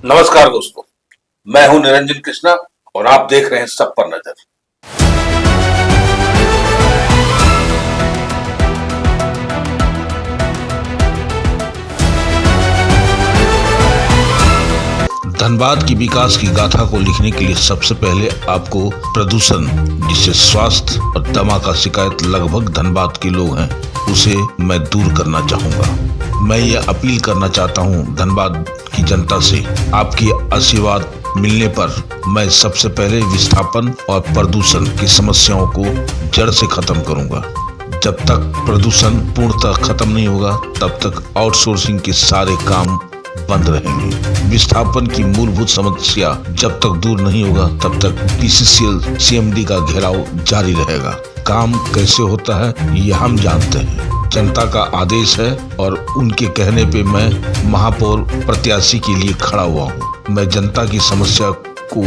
नमस्कार दोस्तों, मैं हूं निरंजन कृष्णा और आप देख रहे हैं सब पर नजर। धनबाद की विकास की गाथा को लिखने के लिए सबसे पहले आपको प्रदूषण, जिससे स्वास्थ्य और दमा का शिकायत लगभग धनबाद के लोग हैं, उसे मैं दूर करना चाहूंगा। मैं ये अपील करना चाहता हूं धनबाद की जनता से, आपकी आशीर्वाद मिलने पर मैं सबसे पहले विस्थापन और प्रदूषण की समस्याओं को जड़ से खत्म करूंगा। जब तक प्रदूषण पूर्णतः खत्म नहीं होगा तब तक आउटसोर्सिंग के सारे काम बंद रहेंगे। विस्थापन की मूलभूत समस्या जब तक दूर नहीं होगा तब तक PCCL CMD का घेराव जारी रहेगा। काम कैसे होता है ये हम जानते हैं, जनता का आदेश है और उनके कहने पे मैं महापौर प्रत्याशी के लिए खड़ा हुआ हूँ। मैं जनता की समस्या को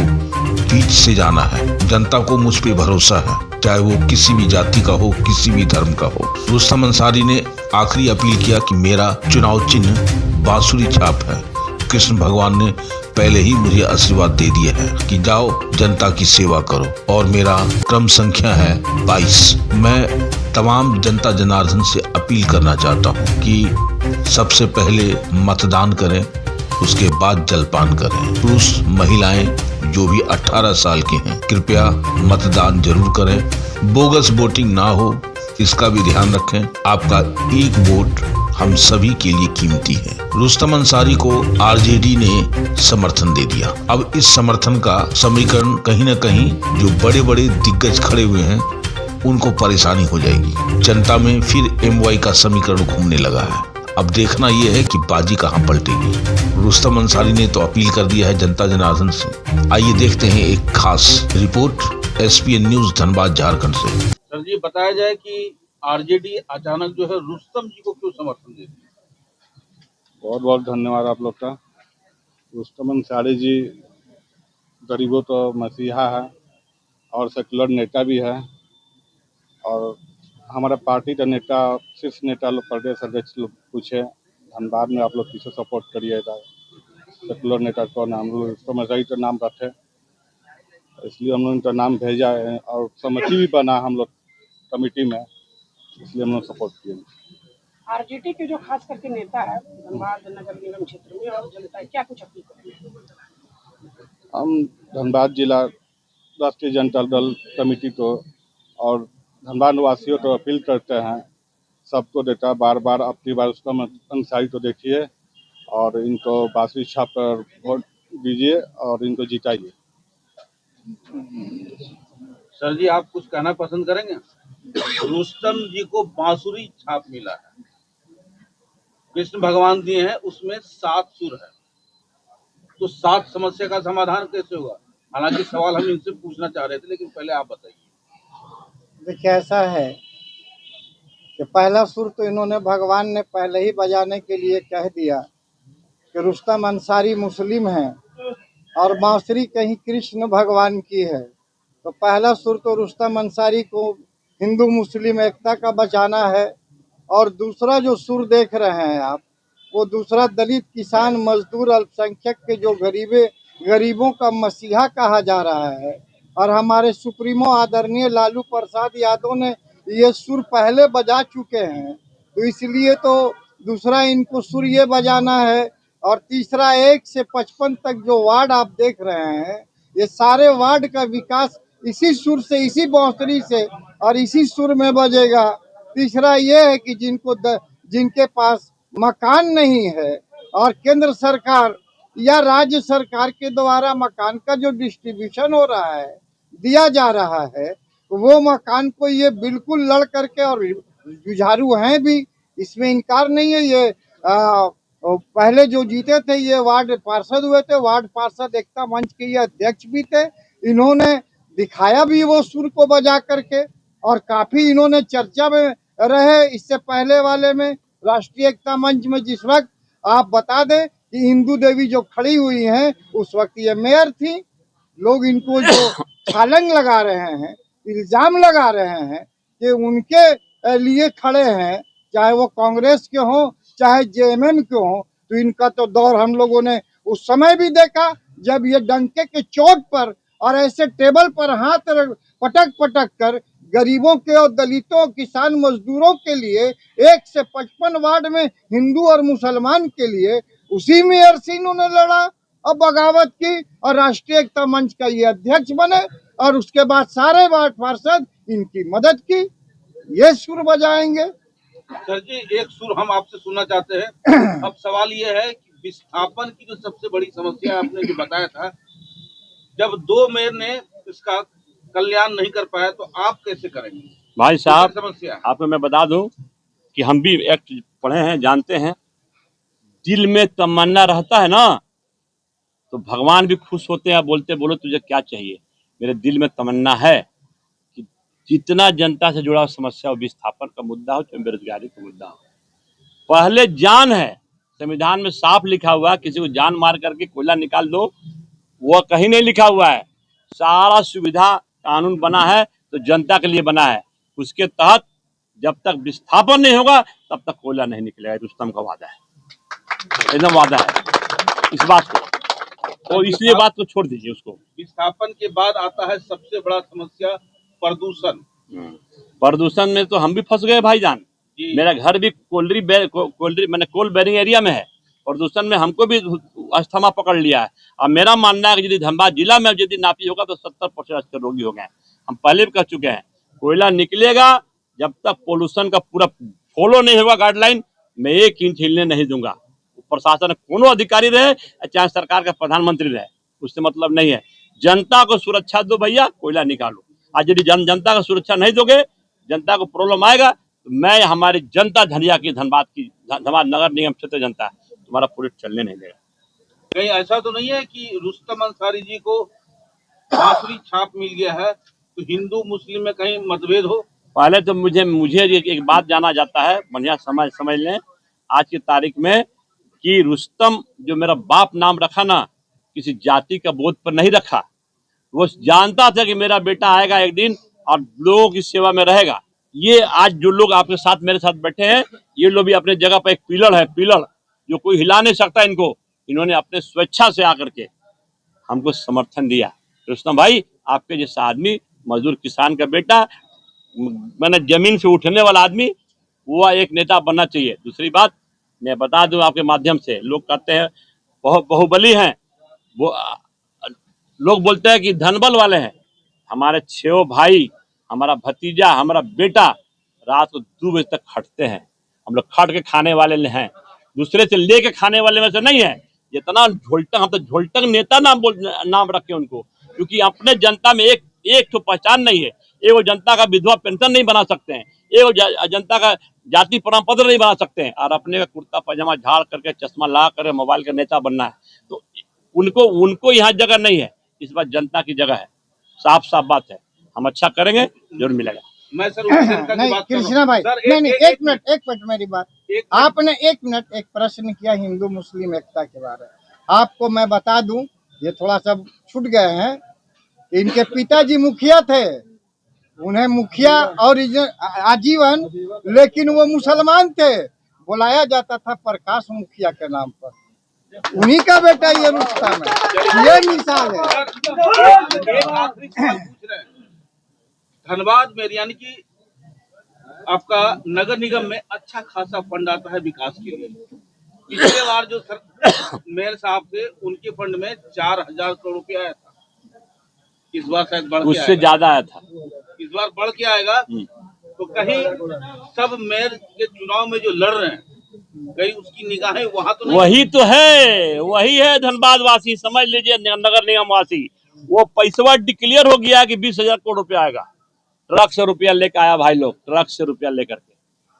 बीच से जाना है। जनता को मुझ पे भरोसा है, चाहे वो किसी भी जाति का हो, किसी भी धर्म का हो। रुस्तम अंसारी ने आखिरी अपील किया कि मेरा चुनाव चिन्ह बांसुरी छाप है। कृष्ण भगवान ने पहले ही मुझे आशीर्वाद दे दिया है कि जाओ जनता की सेवा करो और मेरा क्रम संख्या है 22। मैं तमाम जनता जनार्दन से अपील करना चाहता हूँ कि सबसे पहले मतदान करें, उसके बाद जलपान करें। पुरुष महिलाएं जो भी 18 साल के हैं कृपया मतदान जरूर करें। बोगस वोटिंग ना हो इसका भी ध्यान रखें। आपका एक वोट हम सभी के लिए कीमती है। रुस्तम अंसारी को RJD ने समर्थन दे दिया। अब इस समर्थन का समीकरण कहीं न कहीं जो बड़े बड़े दिग्गज खड़े हुए हैं उनको परेशानी हो जाएगी। जनता में फिर MY का समीकरण घूमने लगा है। अब देखना यह है कि बाजी कहां पलटेगी। रुस्तम अंसारी ने तो अपील कर दिया है जनता जनार्दन से। आइए देखते हैं एक खास report SPN news Dhanbad Jharkhand से। सर जी, बताया जाए कि RJD अचानक जो है रुस्तम जी को क्यों समर्थन दे दिया? बहुत बहुत धन्यवाद आप लोग का। रुस्तम अंसारी जी गरीबों तो मसीहा है और सेकुलर नेता भी है और हमारा पार्टी का नेता, शीर्ष नेता लोग, प्रदेश अध्यक्ष लोग पूछे धनबाद में आप लोग किसे सपोर्ट करिएगा, सेकुलर नेता कौन है, हम लोग रुस्तम अंसारी का नाम रखे, इसलिए हम लोग उनका नाम भेजा है और समिति भी बना हम लोग कमेटी में, इसलिए हम लोग सपोर्ट किए। RJD के जो खास करके नेता है धनबाद नगर निगम क्षेत्र में और जनता क्या कुछ अपील करेंगे? हम धनबाद जिला राष्ट्रीय जनता दल कमेटी को और धनबाद निवासियों को अपील करते हैं, सबको देता बार बार अपनी बार रुस्तम अंसारी को देखिए और इनको बांसुरी छाप पर वोट दीजिए और इनको जिताइए। सर जी, आप कुछ कहना पसंद करेंगे? रुस्तम जी को बांसुरी छाप मिला है, कृष्ण भगवान दिए हैं, उसमें 7 सुर है, तो 7 समस्या का समाधान कैसे होगा? हालांकि सवाल हम इनसे पूछना चाह रहे थे, लेकिन पहले आप बताइए। देखिए, ऐसा है कि पहला सुर तो इन्होंने भगवान ने पहले ही बजाने के लिए कह दिया कि रुस्तम अंसारी मुस्लिम है और बांसुरी कहीं कृष्ण भगवान की है। तो पहला सुर तो रुस्तम अंसारी को हिंदू मुस्लिम एकता का बचाना है और दूसरा जो सुर देख रहे हैं आप, वो दूसरा दलित किसान मजदूर अल्पसंख्यक के जो गरीबों का मसीहा कहा जा रहा है और हमारे सुप्रीमो आदरणीय लालू प्रसाद यादव ने ये सुर पहले बजा चुके हैं, तो इसलिए तो दूसरा इनको सुर ये बजाना है। और तीसरा 1 से 55 तक जो वार्ड आप देख रहे हैं, ये सारे वार्ड का विकास इसी सुर से, इसी बांसुरी से और इसी सुर में बजेगा। तीसरा ये है कि जिनके पास मकान नहीं है और केंद्र सरकार या राज्य सरकार के द्वारा मकान का जो डिस्ट्रीब्यूशन हो रहा है, दिया जा रहा है, वो मकान को ये बिल्कुल लड़ करके, और जुझारू हैं भी, इसमें इनकार नहीं है। ये पहले जो जीते थे ये वार्ड पार्षद हुए थे, वार्ड पार्षद एकता मंच के ये अध्यक्ष भी थे। इन्होंने दिखाया भी वो सुर को बजा करके और काफी इन्होंने चर्चा में रहे। इससे पहले वाले में राष्ट्रीय एकता मंच में जिस वक्त आप बता दें कि हिंदू देवी जो खड़ी हुई हैं, उस वक्त ये मेयर थी। लोग इनको जो छालंग लगा रहे हैं, इल्जाम लगा रहे हैं कि उनके लिए खड़े हैं, चाहे वो कांग्रेस के हों चाहे JMM के हों, तो इनका तो दौर हम लोगों ने उस समय भी देखा जब ये डंके के चोट पर और ऐसे टेबल पर हाथ पटक पटक कर गरीबों के और दलितों किसान मजदूरों के लिए 1 से 55 वार्ड में हिंदू और मुसलमान के लिए उसी मेयर से इन्होंने लड़ा और बगावत की और राष्ट्रीय एकता मंच का ये अध्यक्ष बने और उसके बाद सारे वार्ड पार्षद इनकी मदद की। ये सुर बजाएंगे। सर जी, एक सुर हम आपसे सुनना चाहते हैं। अब सवाल ये है कि विस्थापन की जो सबसे बड़ी समस्या आपने जो बताया था, जब 2 मेयर ने इसका कल्याण नहीं कर पाया तो आप कैसे करेंगे? भाई साहब, समस्या है। आपको मैं बता दूं कि हम भी एक्ट पढ़े हैं, जानते हैं। दिल में तमन्ना रहता है ना तो भगवान भी खुश होते हैं। बोलते बोलो तुझे क्या चाहिए। मेरे दिल में तमन्ना है कि जितना जनता से जुड़ा समस्या हो, विस्थापन का मुद्दा हो चाहे बेरोजगारी का मुद्दा हो, पहले जान है। संविधान में साफ लिखा हुआ है किसी को जान मार करके कोयला निकाल दो, वो कहीं नहीं लिखा हुआ है। सारा सुविधा कानून बना है तो जनता के लिए बना है। उसके तहत जब तक विस्थापन नहीं होगा तब तक कोयला नहीं निकलेगा। रुस्तम का वादा है, एकदम वादा है इस बात को। तो इसलिए बात को छोड़ दीजिए उसको। विस्थापन के बाद आता है सबसे बड़ा समस्या प्रदूषण। प्रदूषण में तो हम भी फंस गए भाईजान। जी। मेरा घर भी मैंने कोल बेरिंग एरिया में है। प्रदूषण में हमको भी अस्थमा पकड़ लिया है। अब मेरा मानना है कि यदि धनबाद जिला में यदि नापी होगा तो 70% रोगी हो गए। हम पहले भी कह चुके हैं, कोयला निकलेगा जब तक पोल्यूशन का पूरा फॉलो नहीं होगा गाइडलाइन, मैं 1 इंच हिलने नहीं दूंगा। प्रशासन कोनो अधिकारी रहे चाहे सरकार का प्रधानमंत्री रहे, उससे मतलब नहीं है। जनता को सुरक्षा दो भैया, कोयला निकालो। आज यदि जनता को सुरक्षा नहीं दोगे, जनता को प्रॉब्लम आएगा। तो मैं हमारी जनता धनिया की धनबाद नगर निगम क्षेत्र जनता तुम्हारा प्रोजेक्ट चलने नहीं देगा। कहीं ऐसा तो नहीं है कि रुस्तम अंसारी जी को बांसुरी छाप मिल गया है तो हिंदू मुस्लिम में कहीं मतभेद हो? पहले तो मुझे एक बात जाना जाता है, बढ़िया समझ लें आज की तारीख में, कि रुस्तम जो मेरा बाप नाम रखा ना, किसी जाति का बोध पर नहीं रखा। वो जानता था कि मेरा बेटा आएगा एक दिन और लोगों की सेवा में रहेगा। ये आज जो लोग आपके साथ मेरे साथ बैठे हैं, ये लोग भी अपने जगह पर एक पिलर है, पिलर जो कोई हिला नहीं सकता इनको। इन्होंने अपने स्वेच्छा से आकर के हमको समर्थन दिया। रुस्तम भाई, आपके जैसा आदमी, मजदूर किसान का बेटा, मैंने जमीन से उठने वाला आदमी, वो एक नेता बनना चाहिए। दूसरी बात मैं बता दूं आपके माध्यम से, लोग कहते हैं बाहुबली हैं, वो लोग बोलते हैं कि धनबल वाले हैं। हमारे 6 भाई, हमारा भतीजा, हमारा बेटा रात को 2 बजे तक खटते हैं। हम लोग खट के खाने वाले हैं, दूसरे से लेके खाने वाले में से नहीं है। जितना झोलटक, हम तो झोलटक नेता नाम रखे उनको, क्योंकि अपने जनता में एक तो पहचान नहीं है। एगो जनता का विधवा पेंशन नहीं बना सकते हैं, एगो जनता का जाति प्रमाण पत्र नहीं बना सकते हैं, और अपने का कुर्ता पजामा झाड़ करके चश्मा ला करके मोबाइल का नेता बनना है। तो उनको यहाँ जगह नहीं है। इस बार जनता की जगह है, साफ साफ बात है। हम अच्छा करेंगे, जरूर मिलेगा। मैं सर नहीं कृष्णा भाई, नहीं एक मिनट मेरी बात। आपने 1 मिनट एक प्रश्न किया हिंदू मुस्लिम एकता के बारे में। आपको मैं बता दूं, ये थोड़ा सा छूट गए हैं। इनके पिताजी मुखिया थे, उन्हें मुखिया और आजीवन, लेकिन वो मुसलमान थे। बुलाया जाता था प्रकाश मुखिया के नाम पर। उन्हीं का बेटा ये रुस्तम है। ये मिसाल है। एक आखिरी सवाल पूछ रहे हैं। धनबाद में यानी कि आपका नगर निगम में अच्छा खासा फंड आता है विकास के लिए। पिछले बार जो मेयर साहब थे, उनके फंड में 4000 करोड़ रुपया आया था। इस बार शायद बढ़ के उससे ज्यादा आया था। इस बार बढ़ के आएगा। तो कहीं सब मेयर के चुनाव में जो लड़ रहे हैं, कहीं उसकी निगाहें वहां तो नहीं? वही है धनबाद वासी, समझ लीजिए नगर निगम वासी। वो पैसा डिक्लेयर हो गया कि 20,000 करोड़ रुपया आएगा। ट्रक से रुपया लेकर आया भाई लोग, ट्रक से रुपया लेकर के,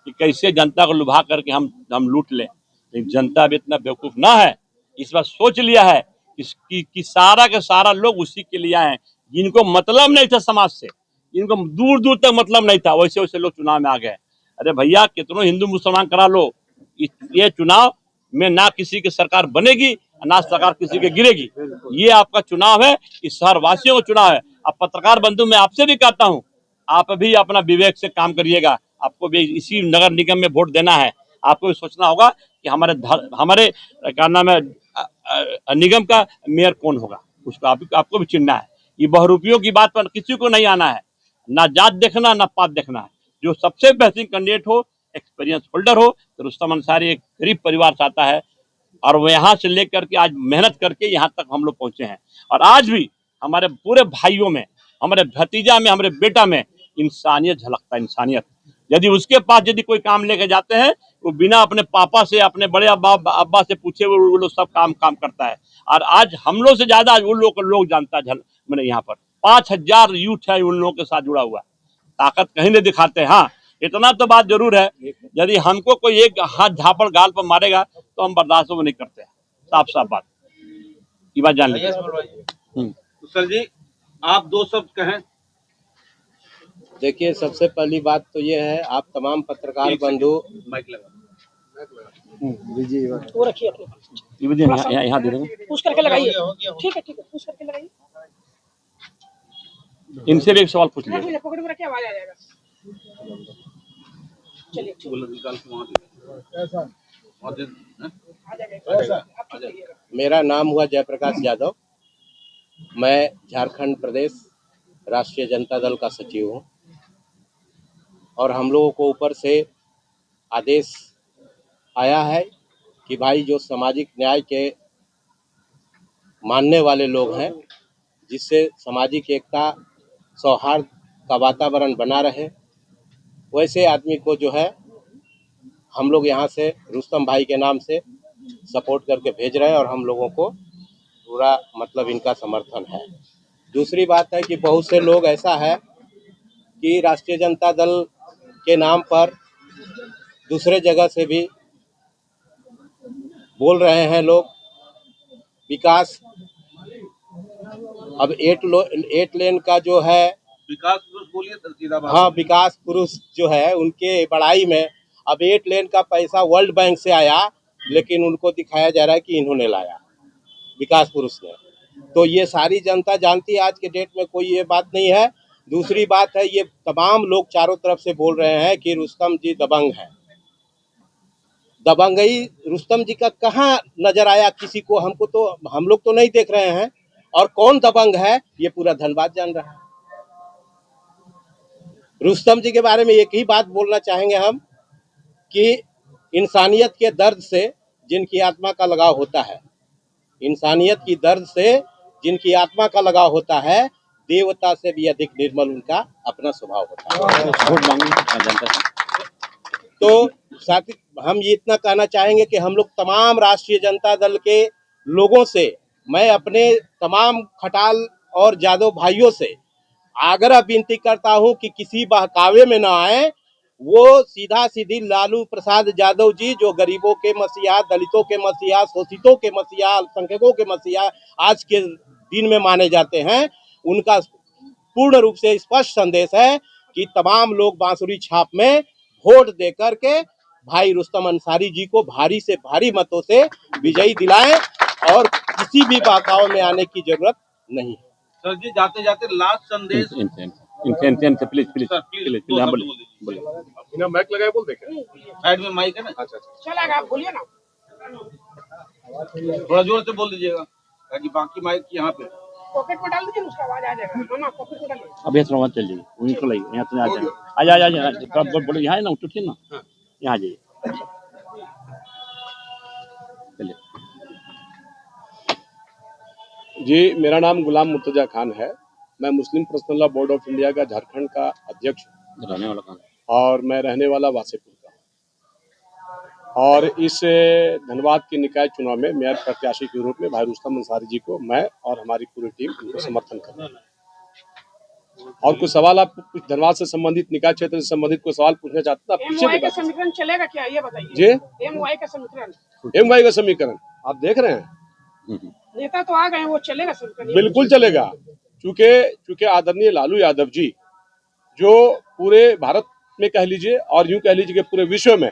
कि कैसे जनता को लुभा करके हम लूट लें। लेकिन जनता भी इतना बेवकूफ ना है, इस बार सोच लिया है कि सारा के सारा लोग उसी के लिए आए हैं। जिनको मतलब नहीं था समाज से, जिनको दूर दूर तक मतलब नहीं था, वैसे वैसे लोग चुनाव में आ गए। अरे भैया, कितनों हिंदू मुसलमान करा लो, ये चुनाव में ना किसी की सरकार बनेगी, ना सरकार किसी के गिरेगी। ये आपका चुनाव है, इस शहर वासियों का चुनाव है। अब पत्रकार बंधु, मैं आपसे भी कहता हूँ, आप भी अपना विवेक से काम करिएगा। आपको भी इसी नगर निगम में वोट देना है। आपको भी सोचना होगा कि हमारे क्या नाम है, निगम का मेयर कौन होगा, उसको आपको भी चुनना है। ये बहुरूपियों की बात पर किसी को नहीं आना है, ना जात देखना ना पात देखना है। जो सबसे बेहतरीन कैंडिडेट हो, एक्सपीरियंस होल्डर हो, तो रुस्तम अंसारी एक गरीब परिवार से आता है और वो यहाँ से लेकर के आज मेहनत करके यहाँ तक हम लोग पहुंचे हैं। और आज भी हमारे पूरे भाइयों में, हमारे भतीजा में, हमारे बेटा में इंसानियत झलकता है, इंसानियत। यदि उसके पास यदि कोई काम लेके जाते हैं, वो बिना अपने पापा से, अपने बड़े अब्बा से पूछे वो लोग सब काम करता है। और आज हम लोग से ज्यादा उन लोग को लोग जानता है। मैंने यहाँ पर 5,000 यूथ है उन लोगों के साथ जुड़ा हुआ। ताकत कहीं नहीं दिखाते। हाँ, इतना तो बात जरूर है, यदि हमको कोई एक हाथ झापड़ गाल पर मारेगा तो हम बर्दाश्त नहीं करते। साफ साफ बात, ये बात जान लीजिए। तो सर जी, आप दो शब्द कहें। देखिए, सबसे पहली बात तो ये है, आप तमाम पत्रकार बंधु, माइक लगा। वो रखिए अपने पास। यहाँ दे देंगे, पुश करके लगाइए। ठीक है, पुश करके लगाइए। इनसे भी एक सवाल पूछ लीजिए। रख लीजिए, पॉकेट में रखिए, आवाज आ जाएगा। चलिए, ठीक बोलो, निकाल के वहाँ दे। आ जाएगा। आप ठीक रहिएगा। मेरा नाम हुआ जयप्रकाश यादव। मैं झारखंड प्रदेश राष्ट्रीय जनता दल का सचिव हूँ और हम लोगों को ऊपर से आदेश आया है कि भाई जो सामाजिक न्याय के मानने वाले लोग हैं, जिससे सामाजिक एकता सौहार्द का वातावरण बना रहे, वैसे आदमी को जो है हम लोग यहाँ से रुस्तम भाई के नाम से सपोर्ट करके भेज रहे हैं और हम लोगों को पूरा मतलब इनका समर्थन है। दूसरी बात है कि बहुत से लोग ऐसा है कि राष्ट्रीय जनता दल के नाम पर दूसरे जगह से भी बोल रहे हैं लोग विकास। अब 8 लेन का जो है विकास पुरुष बोलिए सर, सीधा बात। हाँ, विकास पुरुष जो है उनके बड़ाई में अब 8 लेन का पैसा वर्ल्ड बैंक से आया, लेकिन उनको दिखाया जा रहा है कि इन्होंने लाया, विकास पुरुष ने। तो ये सारी जनता जानती है, आज के डेट में कोई ये बात नहीं है। दूसरी बात है, ये तमाम लोग चारों तरफ से बोल रहे हैं कि रुस्तम जी दबंग हैं। दबंगई रुस्तम जी का कहाँ नजर आया किसी को? हमको तो, हम लोग तो नहीं देख रहे हैं। और कौन दबंग है ये पूरा धनबाद जान रहा है। रुस्तम जी के बारे में एक ही बात बोलना चाहेंगे हम कि इंसानियत के दर्द से जिनकी आत्मा का लगाव होता है, इंसानियत की दर्द से जिनकी आत्मा का लगाव होता है, देवता से भी अधिक निर्मल उनका अपना स्वभाव होता है। तो साथ ही हम ये इतना कहना चाहेंगे कि हम लोग तमाम राष्ट्रीय जनता दल के लोगों से, मैं अपने तमाम खटाल और यादव भाइयों से आग्रह विनती करता हूं कि किसी बहकावे में ना आए। वो सीधा सीधी लालू प्रसाद यादव जी, जो गरीबों के मसीहा, दलितों के मसीहा, शोषितों के मसीहा, अल्पसंख्यकों के मसीहा आज के दिन में माने जाते हैं, उनका पूर्ण रूप से स्पष्ट संदेश है कि तमाम लोग बांसुरी छाप में वोट दे करके भाई रुस्तम अंसारी जी को भारी से भारी मतों से विजयी दिलाएं और किसी भी बहकावे में आने की जरूरत नहीं है। सर जी, जाते जाते लास्ट संदेश। प्लीज बोलिए। माइक लगाए बोल देखे, साइड में माइक है ना। अच्छा। चलेगा, आप बोलिए ना। थोड़ा जोर से बोल दीजिएगा ताकि बाकी माइक यहाँ पे। पॉकेट में डाल दीजिए, उसका आवाज आ जाएगा। मामा पॉकेट में डालिए। अब यहाँ थोड़ा चल जाइए, वहीं तो लगी, यहाँ तो आ जाएगा। बोलो यहाँ है ना, उठिए ना, यहाँ आ जाइए। चलिए जी, मेरा नाम गुलाम मुर्तजा खान है। मैं Muslim Personal Law Board of India का झारखंड का अध्यक्ष हूँ रहने वाला काम और मैं रहने वाला वासेपुर का हूँ। और इस धनबाद के निकाय चुनाव में मेयर प्रत्याशी के रूप में भाई रुस्तम अंसारी जी को मैं और हमारी पूरी टीम उनको समर्थन कर रही है। और कुछ सवाल आप कुछ धनबाद से संबंधित, निकाय क्षेत्र से संबंधित कोई सवाल पूछना चाहते हैं? MY का समीकरण चलेगा क्या, ये बताइए। जी, MY का समीकरण, MY का समीकरण आप देख रहे हैं, नेता तो आ गए, वो चलेगा समीकरण? बिल्कुल चलेगा। चूंकि आदरणीय लालू यादव जी जो पूरे भारत में कह लीजिए और यूं कह लीजिए कि पूरे विश्व में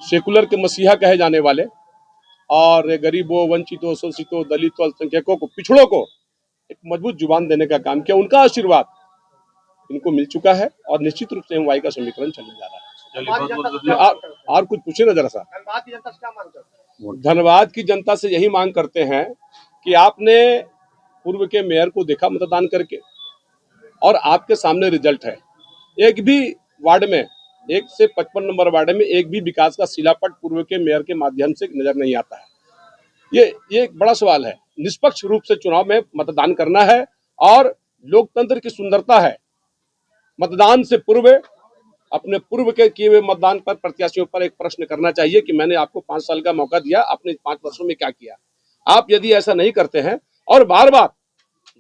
सेकुलर के मसीहा कहे जाने वाले और गरीबों, वंचितों, शोषितों, दलितों, अल्पसंख्यकों को, पिछड़ों को एक मजबूत जुबान देने का काम किया। उनका आशीर्वाद इनको मिल चुका है और निश्चित रूप से MY का समीकरण चलने जा रहा है। और कुछ पूछे ना जरा सा। धनबाद की जनता से यही मांग करते हैं कि आपने पूर्व के मेयर को देखा मतदान करके, और आपके सामने रिजल्ट है। एक भी वार्ड में, 1 से 55 नंबर वार्ड में एक भी विकास का शिलापट पूर्व के मेयर के माध्यम से नजर नहीं आता है। ये एक बड़ा सवाल है। निष्पक्ष रूप से चुनाव में मतदान करना है, और लोकतंत्र की सुंदरता है मतदान से पूर्व अपने पूर्व के किए हुए मतदान पर प्रत्याशियों पर एक प्रश्न करना चाहिए कि मैंने आपको 5 साल का मौका दिया, आपने 5 वर्षों में क्या किया। आप यदि ऐसा नहीं करते हैं और बार बार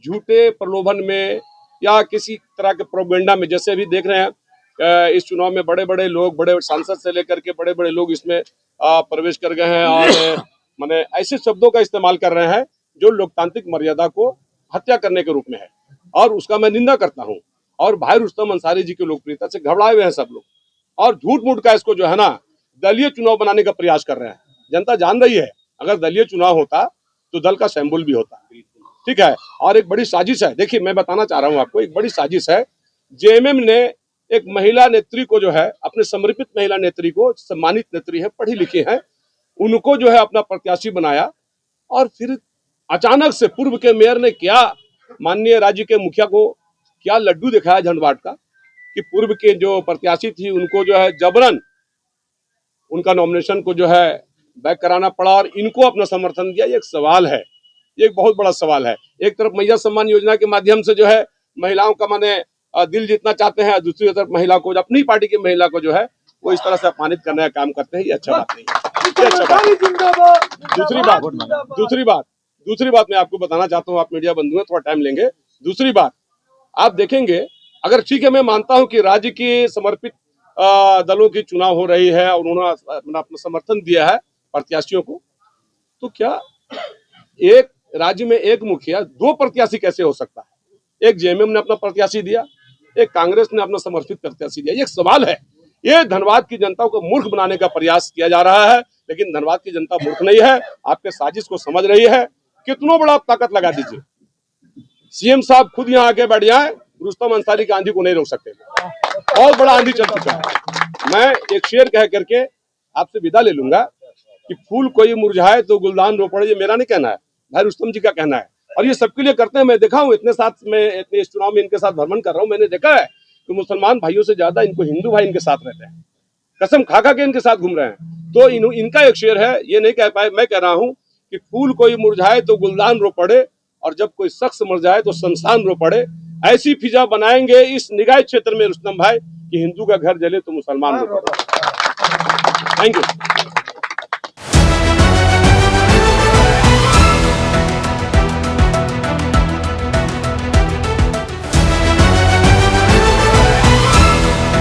झूठे प्रलोभन में या किसी तरह के प्रोपेगेंडा में, जैसे अभी देख रहे हैं इस चुनाव में बड़े बड़े लोग, बड़े सांसद से लेकर के बड़े बड़े लोग इसमें प्रवेश कर गए हैं, और माने ऐसे शब्दों का इस्तेमाल कर रहे हैं जो लोकतांत्रिक मर्यादा को हत्या करने के रूप में है, और उसका मैं निंदा करता हूं। और भाई रुस्तम अंसारी जी की लोकप्रियता से घबराए हुए हैं सब लोग, और झूठ मूठ का इसको जो है ना दलीय चुनाव बनाने का प्रयास कर रहे हैं। जनता जान रही है, अगर दलीय चुनाव होता तो दल का सिंबल भी होता, ठीक है। और एक बड़ी साजिश है, देखिए मैं बताना चाह रहा हूं आपको, एक बड़ी साजिश है। जेएमएम ने एक महिला नेत्री को जो है, अपने समर्पित महिला नेत्री को, सम्मानित नेत्री है, पढ़ी लिखी है, उनको जो है अपना प्रत्याशी बनाया, और फिर अचानक से पूर्व के मेयर ने क्या, माननीय राज्य के मुखिया को क्या लड्डू दिखाया धनबाद का, कि पूर्व के जो प्रत्याशी थी उनको जो है जबरन उनका नॉमिनेशन को जो है बैक कराना पड़ा, और इनको अपना समर्थन दिया। ये एक सवाल है, ये एक बहुत बड़ा सवाल है। एक तरफ मैया सम्मान योजना के माध्यम से जो है महिलाओं का माने दिल जीतना चाहते हैं, दूसरी तरफ महिला को, अपनी पार्टी की महिला को जो है वो इस तरह से अपमानित करने का काम करते हैं। ये अच्छा बात नहीं है, ये अच्छा बात। दूसरी बात मैं आपको बताना चाहता हूँ, आप मीडिया बंधु हैं, थोड़ा टाइम लेंगे। दूसरी बात आप देखेंगे, अगर ठीक है, मैं मानता हूं कि राज्य की समर्पित दलों की चुनाव हो रही है और उन्होंने अपना समर्थन दिया है प्रत्याशियों को, तो क्या एक राज्य में एक मुखिया 2 प्रत्याशी कैसे हो सकता है? एक जेएमएम ने अपना प्रत्याशी दिया, एक कांग्रेस ने अपना समर्पित प्रत्याशी दिया। ये एक सवाल है। ये धनबाद की जनता को मूर्ख बनाने का प्रयास किया जा रहा है, लेकिन धनबाद की जनता मूर्ख नहीं है, आपके साजिश को समझ रही है। कितनों बड़ा आप ताकत लगा दीजिए, सीएम साहब खुद यहाँ आके बैठ जाए, रुस्तम अंसारी की आंधी को नहीं रोक सकते। बहुत बड़ा आंधी चल चुका है। मैं एक शेर कह करके आपसे विदा ले लूंगा कि फूल कोई मुरझाए तो गुलदान रो पड़े। ये मेरा नहीं कहना है, भाई रुस्तम जी का कहना है, और ये सबके लिए करते हैं। मैं देखा हूँ इतने साथ में, इतने इस चुनाव में इनके साथ भ्रमण कर रहा हूँ, मैंने देखा है कि मुसलमान भाइयों से ज्यादा इनको हिंदू भाई इनके साथ रहते हैं, कसम खा खा के इनके साथ घूम रहे हैं। तो इनका एक शेर है, ये नहीं कह पाए, मैं कह रहा हूँ कि फूल कोई मुरझाए तो गुलदान रो पड़े, और जब कोई शख्स मर जाए तो शमशान रो पड़े। ऐसी फिजा बनाएंगे इस निगाह क्षेत्र में रुस्तम भाई कि हिंदू का घर जले तो मुसलमान रो पड़े। Thank you.